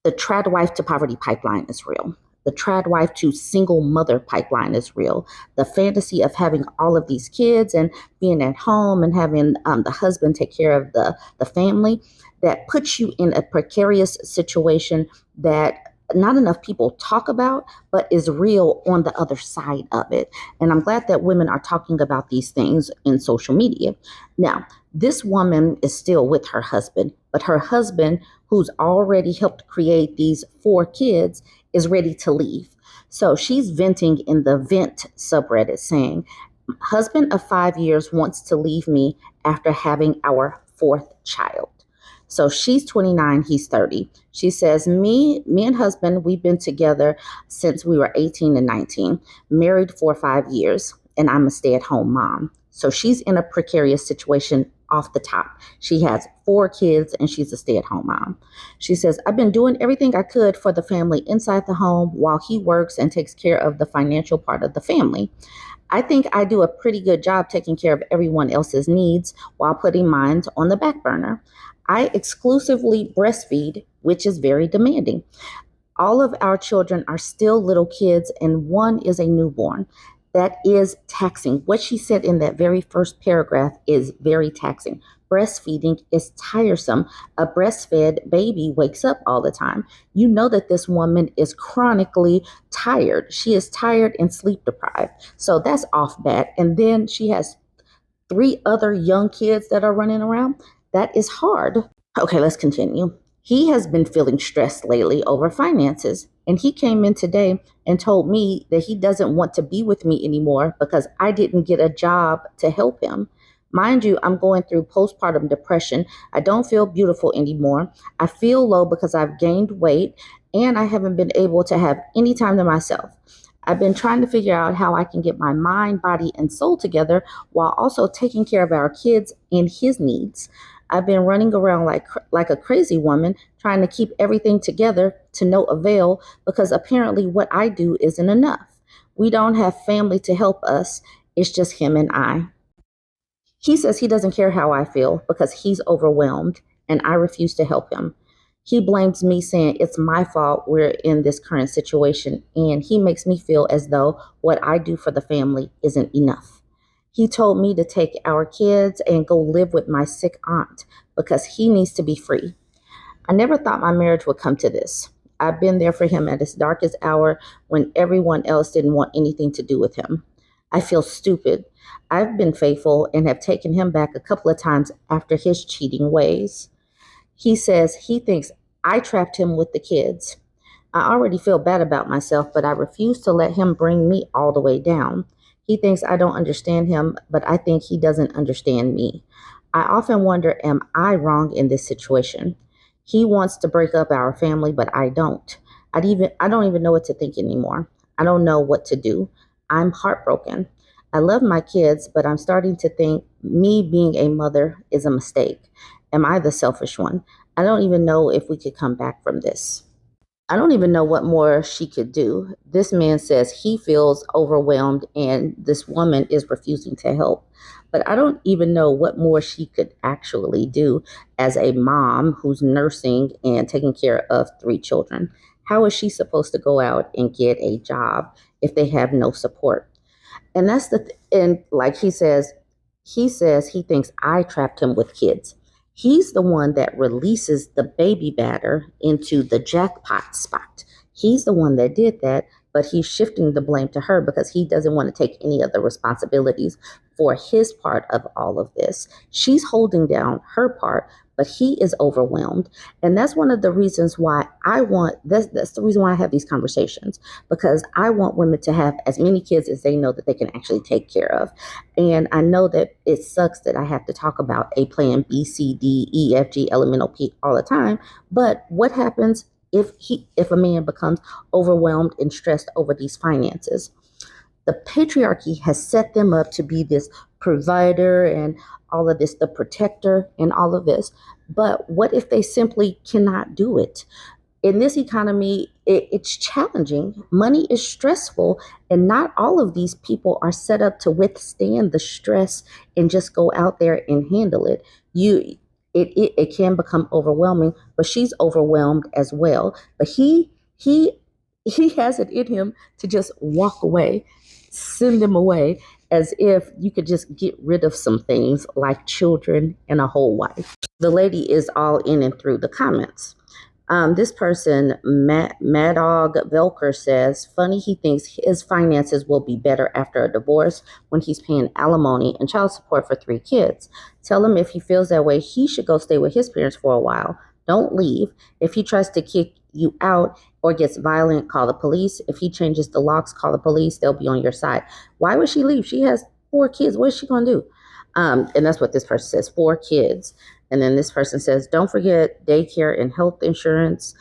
The trad wife to poverty pipeline is real. The trad wife to single mother pipeline is real. The fantasy of having all of these kids and being at home and having the husband take care of the family, that puts you in a precarious situation that not enough people talk about, but is real on the other side of it. And I'm glad that women are talking about these things in social media. Now, this woman is still with her husband, but her husband, who's already helped create these four kids, is ready to leave. So she's venting in the vent subreddit saying, husband of 5 years wants to leave me after having our fourth child. So she's 29, he's 30. She says, me and husband, we've been together since we were 18 and 19, married for 5 years, and I'm a stay-at-home mom. So she's in a precarious situation off the top. She has four kids and she's a stay-at-home mom. She says, I've been doing everything I could for the family inside the home while he works and takes care of the financial part of the family. I think I do a pretty good job taking care of everyone else's needs while putting mine on the back burner. I exclusively breastfeed, which is very demanding. All of our children are still little kids, and one is a newborn. That is taxing. What she said in that very first paragraph is very taxing. Breastfeeding is tiresome. A breastfed baby wakes up all the time. You know that this woman is chronically tired. She is tired and sleep deprived. So that's off bat. And then she has three other young kids that are running around. That is hard. Okay, let's continue. He has been feeling stressed lately over finances, and he came in today and told me that he doesn't want to be with me anymore because I didn't get a job to help him. Mind you, I'm going through postpartum depression. I don't feel beautiful anymore. I feel low because I've gained weight, and I haven't been able to have any time to myself. I've been trying to figure out how I can get my mind, body, and soul together while also taking care of our kids and his needs. I've been running around like a crazy woman, trying to keep everything together to no avail because apparently what I do isn't enough. We don't have family to help us. It's just him and I. He says he doesn't care how I feel because he's overwhelmed and I refuse to help him. He blames me, saying it's my fault we're in this current situation, and he makes me feel as though what I do for the family isn't enough. He told me to take our kids and go live with my sick aunt because he needs to be free. I never thought my marriage would come to this. I've been there for him at his darkest hour when everyone else didn't want anything to do with him. I feel stupid. I've been faithful and have taken him back a couple of times after his cheating ways. He says he thinks I trapped him with the kids. I already feel bad about myself, but I refuse to let him bring me all the way down. He thinks I don't understand him, but I think he doesn't understand me. I often wonder, am I wrong in this situation? He wants to break up our family, but I don't. I don't even know what to think anymore. I don't know what to do. I'm heartbroken. I love my kids, but I'm starting to think me being a mother is a mistake. Am I the selfish one? I don't even know if we could come back from this. I don't even know what more she could do. This man says he feels overwhelmed and this woman is refusing to help. But I don't even know what more she could actually do as a mom who's nursing and taking care of three children. How is she supposed to go out and get a job if they have no support? And and like he says he thinks I trapped him with kids. He's the one that releases the baby batter into the jackpot spot. He's the one that did that, but he's shifting the blame to her because he doesn't want to take any of the responsibilities for his part of all of this. She's holding down her part, but he is overwhelmed. And that's one of the reasons why that's the reason why I have these conversations, because I want women to have as many kids as they know that they can actually take care of. And I know that it sucks that I have to talk about a plan B, C, D, E, F, G, elemental P all the time. But what happens if a man becomes overwhelmed and stressed over these finances? The patriarchy has set them up to be this provider and all of this, the protector and all of this. But what if they simply cannot do it? In this economy, it's challenging. Money is stressful, and not all of these people are set up to withstand the stress and just go out there and handle it. it can become overwhelming, but she's overwhelmed as well. But he he has it in him to just walk away, send them away, as if you could just get rid of some things like children and a whole wife. The lady is all in and through the comments. This person, Madog Velker, says, funny he thinks his finances will be better after a divorce when he's paying alimony and child support for 3 kids. Tell him if he feels that way, he should go stay with his parents for a while. Don't leave. If he tries to kick you out or gets violent, call the police. If he changes the locks, call the police. They'll be on your side. Why would she leave? She has 4 kids. What is she going to do? And that's what this person says, 4 kids. And then this person says, don't forget daycare and health insurance.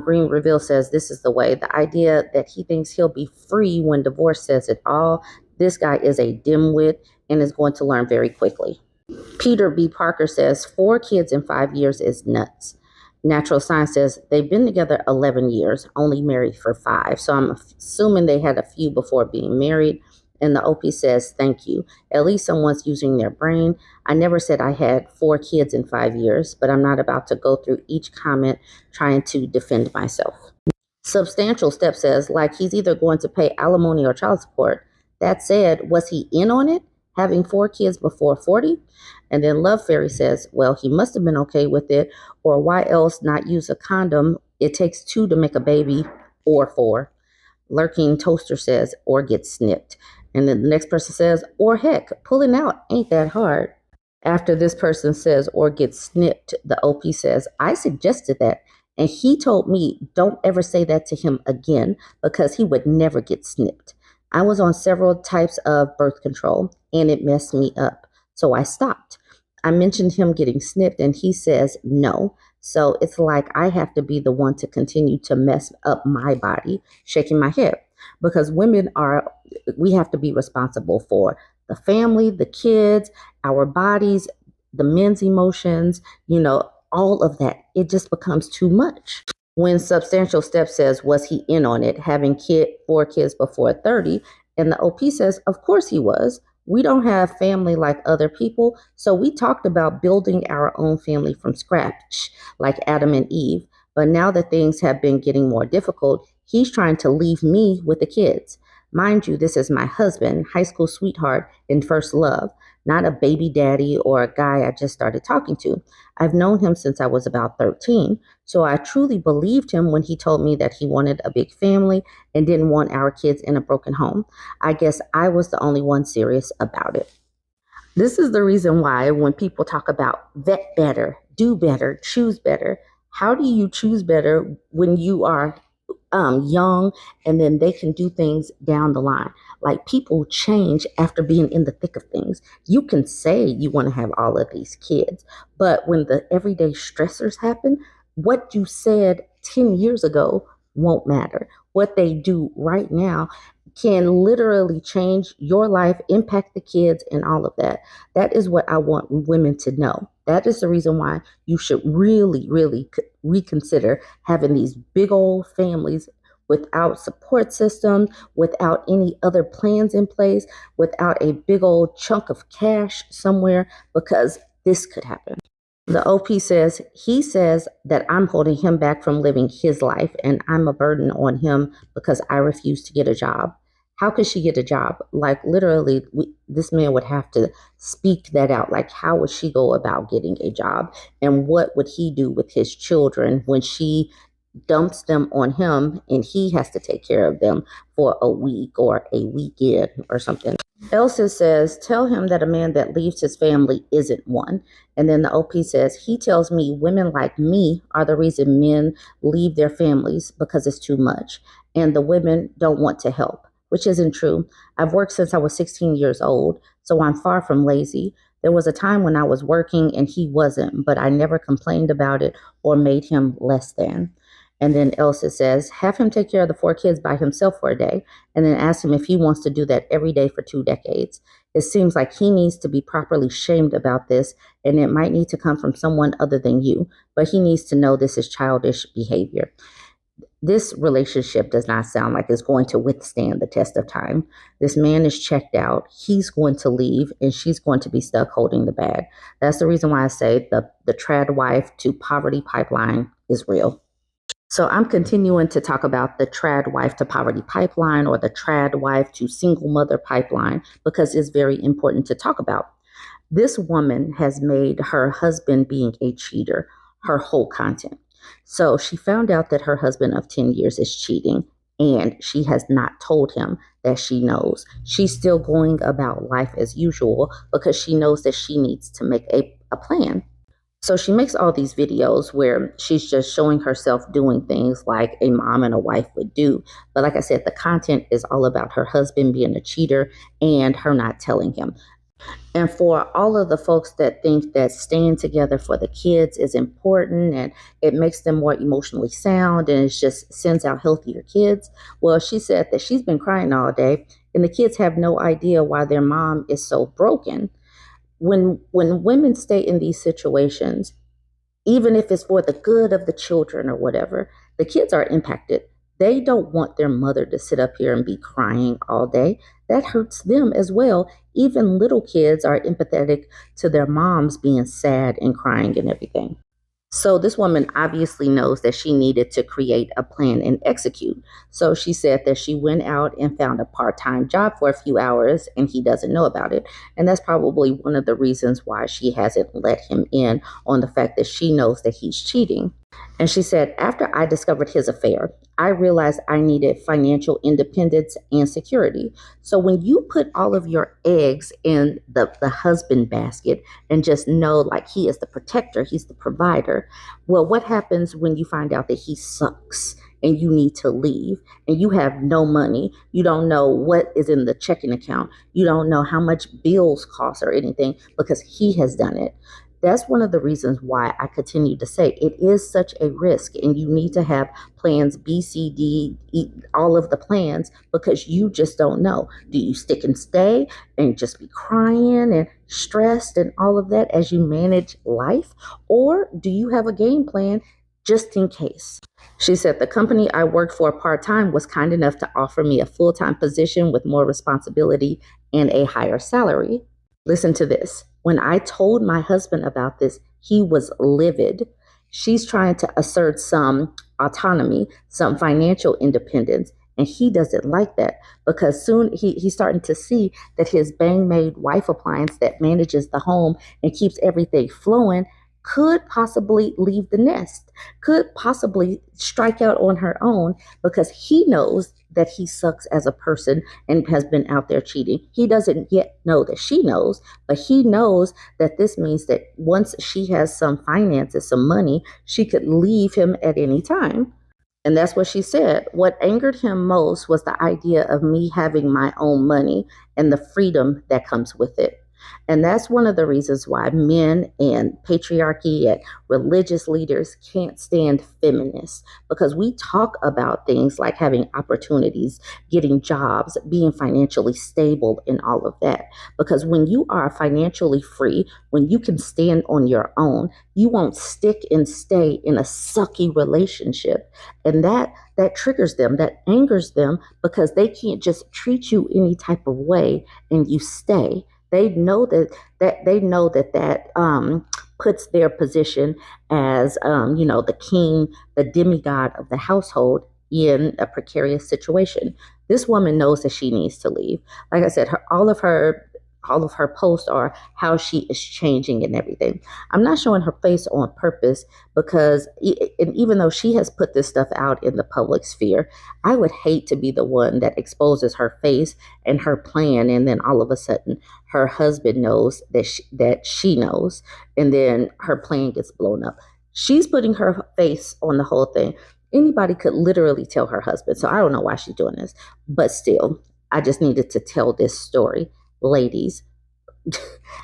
Green Reveal says, this is the way. The idea that he thinks he'll be free when divorce says it all. This guy is a dimwit and is going to learn very quickly. Peter B. Parker says, 4 kids in 5 years is nuts. Natural Science says they've been together 11 years, only married for 5. So I'm assuming they had a few before being married. And the OP says, thank you. At least someone's using their brain. I never said I had 4 kids in 5 years, but I'm not about to go through each comment trying to defend myself. Substantial Step says, like he's either going to pay alimony or child support. That said, was he in on it, having 4 kids before 40? And then Love Fairy says, well, he must have been okay with it, or why else not use a condom? It takes 2 to make a baby, or 4. Lurking Toaster says, or get snipped. And then the next person says, or heck, pulling out ain't that hard. After this person says, or get snipped, the OP says, I suggested that. And he told me, don't ever say that to him again because he would never get snipped. I was on several types of birth control and it messed me up. So I stopped. I mentioned him getting snipped and he says no. So it's like I have to be the one to continue to mess up my body, shaking my head. Because we have to be responsible for the family, the kids, our bodies, the men's emotions, all of that. It just becomes too much. When Substantial Step says, was he in on it, having 4 kids before 30? And the OP says, of course he was. We don't have family like other people, so we talked about building our own family from scratch, like Adam and Eve. But now that things have been getting more difficult, he's trying to leave me with the kids. Mind you, this is my husband, high school sweetheart, and first love, not a baby daddy or a guy I just started talking to. I've known him since I was about 13, so I truly believed him when he told me that he wanted a big family and didn't want our kids in a broken home. I guess I was the only one serious about it. This is the reason why when people talk about vet better, do better, choose better, how do you choose better when you are young and then they can do things down the line? Like people change after being in the thick of things. You can say you want to have all of these kids, but when the everyday stressors happen, what you said 10 years ago won't matter. What they do right now can literally change your life, impact the kids, and all of that. That is what I want women to know. That is the reason why you should really, really reconsider having these big old families without support system, without any other plans in place, without a big old chunk of cash somewhere, because this could happen. The OP says, he says that I'm holding him back from living his life and I'm a burden on him because I refuse to get a job. How could she get a job? Like literally, this man would have to speak that out. Like, how would she go about getting a job? And what would he do with his children when she dumps them on him and he has to take care of them for a week or a weekend or something? Elsa says, tell him that a man that leaves his family isn't one. And then the OP says, he tells me women like me are the reason men leave their families because it's too much. And the women don't want to help, which isn't true. I've worked since I was 16 years old, so I'm far from lazy. There was a time when I was working and he wasn't, but I never complained about it or made him less than. And then Elsa says, have him take care of the 4 kids by himself for a day, and then ask him if he wants to do that every day for 2 decades. It seems like he needs to be properly shamed about this, and it might need to come from someone other than you, but he needs to know this is childish behavior. This relationship does not sound like it's going to withstand the test of time. This man is checked out. He's going to leave, and she's going to be stuck holding the bag. That's the reason why I say the trad wife to poverty pipeline is real. So I'm continuing to talk about the trad wife to poverty pipeline or the trad wife to single mother pipeline because it's very important to talk about. This woman has made her husband being a cheater her whole content. So she found out that her husband of 10 years is cheating and she has not told him that she knows. She's still going about life as usual because she knows that she needs to make a plan. So she makes all these videos where she's just showing herself doing things like a mom and a wife would do. But like I said, the content is all about her husband being a cheater and her not telling him. And for all of the folks that think that staying together for the kids is important and it makes them more emotionally sound and it just sends out healthier kids, well, she said that she's been crying all day and the kids have no idea why their mom is so broken. When women stay in these situations, even if it's for the good of the children or whatever, the kids are impacted. They don't want their mother to sit up here and be crying all day. That hurts them as well. Even little kids are empathetic to their moms being sad and crying and everything. So this woman obviously knows that she needed to create a plan and execute. So she said that she went out and found a part-time job for a few hours and he doesn't know about it. And that's probably one of the reasons why she hasn't let him in on the fact that she knows that he's cheating. And she said, after I discovered his affair, I realized I needed financial independence and security. So when you put all of your eggs in the husband basket and just know like he is the protector, he's the provider, well, what happens when you find out that he sucks and you need to leave and you have no money? You don't know what is in the checking account. You don't know how much bills cost or anything because he has done it. That's one of the reasons why I continue to say it is such a risk, and you need to have plans B, C, D, E, all of the plans because you just don't know. Do you stick and stay and just be crying and stressed and all of that as you manage life? Or do you have a game plan just in case? She said the company I worked for part time was kind enough to offer me a full time position with more responsibility and a higher salary. Listen to this. When I told my husband about this, he was livid. She's trying to assert some autonomy, some financial independence, and he doesn't like that because soon he's starting to see that his Bang Made wife appliance that manages the home and keeps everything flowing could possibly leave the nest, could possibly strike out on her own because he knows that he sucks as a person and has been out there cheating. He doesn't yet know that she knows, but he knows that this means that once she has some finances, some money, she could leave him at any time. And that's what she said. What angered him most was the idea of me having my own money and the freedom that comes with it. And that's one of the reasons why men and patriarchy and religious leaders can't stand feminists because we talk about things like having opportunities, getting jobs, being financially stable, and all of that. Because when you are financially free, when you can stand on your own, you won't stick and stay in a sucky relationship. And that triggers them, that angers them because they can't just treat you any type of way and you stay. They know that puts their position as the king, the demigod of the household in a precarious situation. This woman knows that she needs to leave. Like I said, all of her posts are how she is changing and everything. I'm not showing her face on purpose because and even though she has put this stuff out in the public sphere, I would hate to be the one that exposes her face and her plan and then all of a sudden her husband knows that she knows and then her plan gets blown up. She's putting her face on the whole thing. Anybody could literally tell her husband. So I don't know why she's doing this, but still, I just needed to tell this story. Ladies,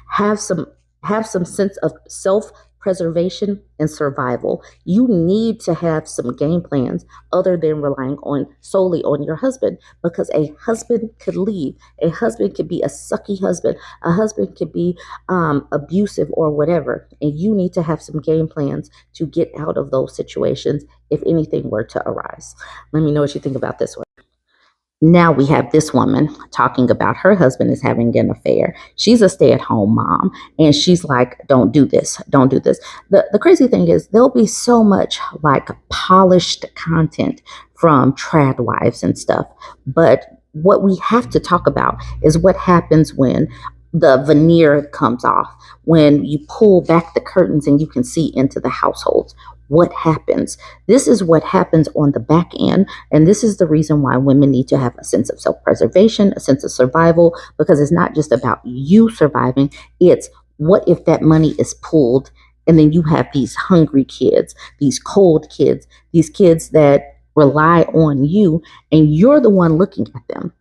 have some have some sense of self preservation and survival. You need to have some game plans other than relying on solely on your husband, because a husband could leave. A husband could be a sucky husband. A husband could be abusive or whatever. And you need to have some game plans to get out of those situations if anything were to arise. Let me know what you think about this one. Now we have this woman talking about her husband is having an affair. She's a stay-at-home mom, and she's like, don't do this, don't do this. The crazy thing is there'll be so much like polished content from trad wives and stuff. But what we have to talk about is what happens when the veneer comes off, when you pull back the curtains and you can see into the households. What happens? This is what happens on the back end. And this is the reason why women need to have a sense of self-preservation, a sense of survival, because it's not just about you surviving. It's what if that money is pulled and then you have these hungry kids, these cold kids, these kids that rely on you and you're the one looking at them.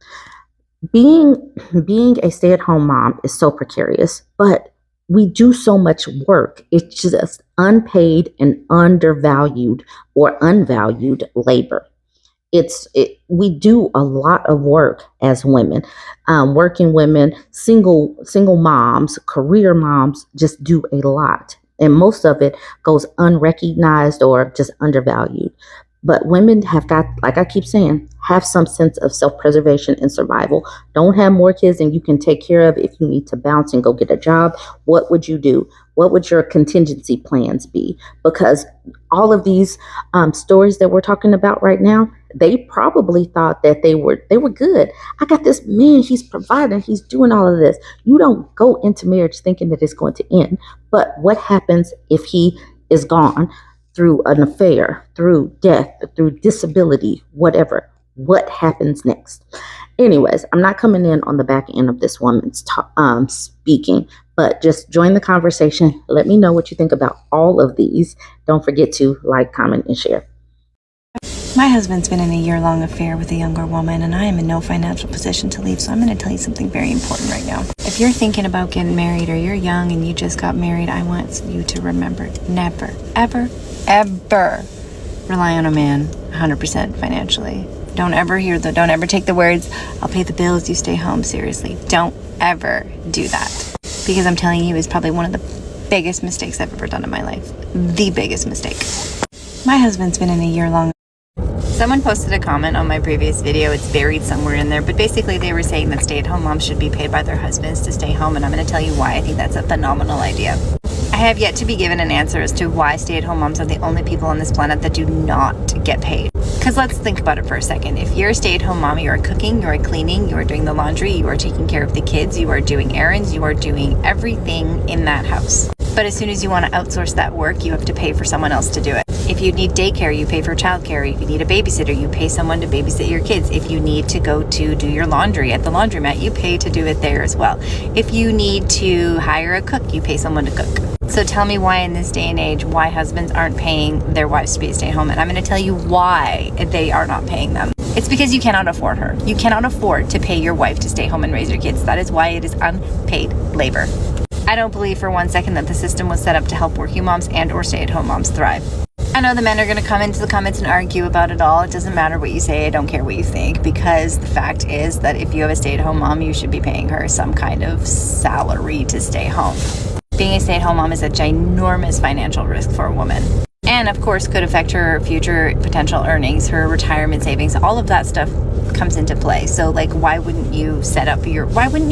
Being a stay-at-home mom is so precarious, but we do so much work. It's just unpaid and undervalued or unvalued labor. We do a lot of work as women, working women, single moms, career moms just do a lot, and most of it goes unrecognized or just undervalued. But women have got, like I keep saying, have some sense of self-preservation and survival. Don't have more kids than you can take care of. If you need to bounce and go get a job, what would you do? What would your contingency plans be? Because all of these stories that we're talking about right now, they probably thought that they were good. I got this man, he's providing, he's doing all of this. You don't go into marriage thinking that it's going to end. But what happens if he is gone through an affair, through death, through disability, whatever? What happens next? Anyways, I'm not coming in on the back end of this woman's speaking, but just join the conversation. Let me know what you think about all of these. Don't forget to like, comment, and share. My husband's been in a year-long affair with a younger woman, and I am in no financial position to leave, so I'm going to tell you something very important right now. If you're thinking about getting married, or you're young and you just got married, I want you to remember, never, ever, ever rely on a man 100% financially. Don't ever take the words, I'll pay the bills, you stay home, seriously. Don't ever do that. Because I'm telling you, it's probably one of the biggest mistakes I've ever done in my life. The biggest mistake. My husband's been in a year-long. Someone posted a comment on my previous video. It's buried somewhere in there, but basically they were saying that stay-at-home moms should be paid by their husbands to stay home, and I'm going to tell you why I think that's a phenomenal idea. I have yet to be given an answer as to why stay-at-home moms are the only people on this planet that do not get paid. Because let's think about it for a second. If you're a stay-at-home mom, you are cooking, you are cleaning, you are doing the laundry, you are taking care of the kids, you are doing errands, you are doing everything in that house. But as soon as you want to outsource that work, you have to pay for someone else to do it. If you need daycare, you pay for childcare. If you need a babysitter, you pay someone to babysit your kids. If you need to go to do your laundry at the laundromat, you pay to do it there as well. If you need to hire a cook, you pay someone to cook. So tell me why in this day and age, why husbands aren't paying their wives to be stay home. And I'm going to tell you why they are not paying them. It's because you cannot afford her. You cannot afford to pay your wife to stay home and raise your kids. That is why it is unpaid labor. I don't believe for one second that the system was set up to help working moms and or stay-at-home moms thrive. I know the men are going to come into the comments and argue about it all. It doesn't matter what you say. I don't care what you think, because the fact is that if you have a stay-at-home mom, you should be paying her some kind of salary to stay home. Being a stay-at-home mom is a ginormous financial risk for a woman. And of course could affect her future potential earnings, her retirement savings, all of that stuff comes into play. So like, why wouldn't you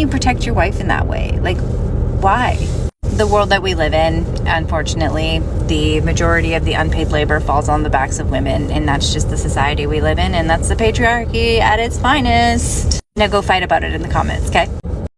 protect your wife in that way? Like, why? The world that we live in, unfortunately, the majority of the unpaid labor falls on the backs of women, and that's just the society we live in, and that's the patriarchy at its finest. Now go fight about it in the comments, okay?